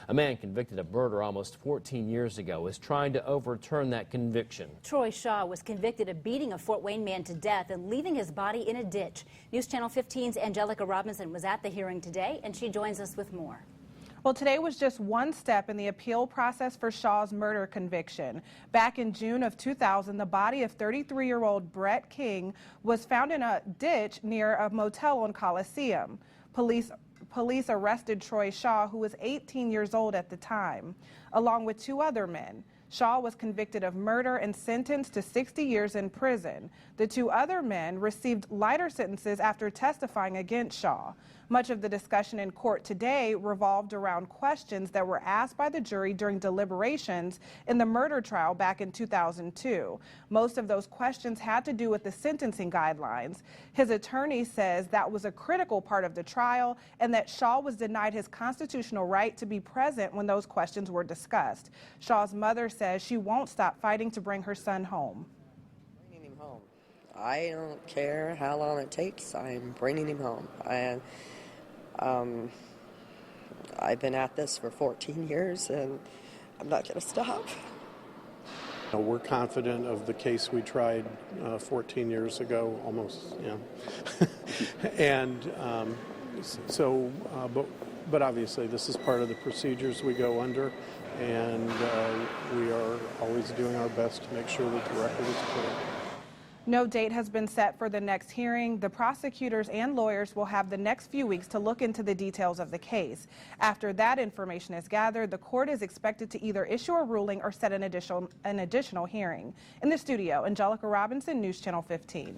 A man convicted of murder almost 14 years ago is trying to overturn that conviction. Troy Shaw was convicted of beating a Fort Wayne man to death and leaving his body in a ditch. News Channel 15's Angelica Robinson was at the hearing today, and she joins us with more. Well, today was just one step in the appeal process for Shaw's murder conviction. Back in June of 2000, the body of 33-year-old Brett King was found in a ditch near a motel on Coliseum. Police arrested Troy Shaw, who was 18 years old at the time, along with two other men. Shaw was convicted of murder and sentenced to 60 years in prison. The two other men received lighter sentences after testifying against Shaw. Much of the discussion in court today revolved around questions that were asked by the jury during deliberations in the murder trial back in 2002. Most of those questions had to do with the sentencing guidelines. His attorney says that was a critical part of the trial and that Shaw was denied his constitutional right to be present when those questions were discussed. Shaw's mother says she won't stop fighting to bring her son home. Bringing him home. I don't care how long it takes. I'm bringing him home. I've been at this for 14 years, and I'm not going to stop. We're confident of the case we tried 14 years ago, almost, yeah. And but obviously this is part of the procedures we go under, and we are always doing our best to make sure that the record is clear. No date has been set for the next hearing. The prosecutors and lawyers will have the next few weeks to look into the details of the case. After that information is gathered, the court is expected to either issue a ruling or set an additional hearing. In the studio, Angelica Robinson, News Channel 15.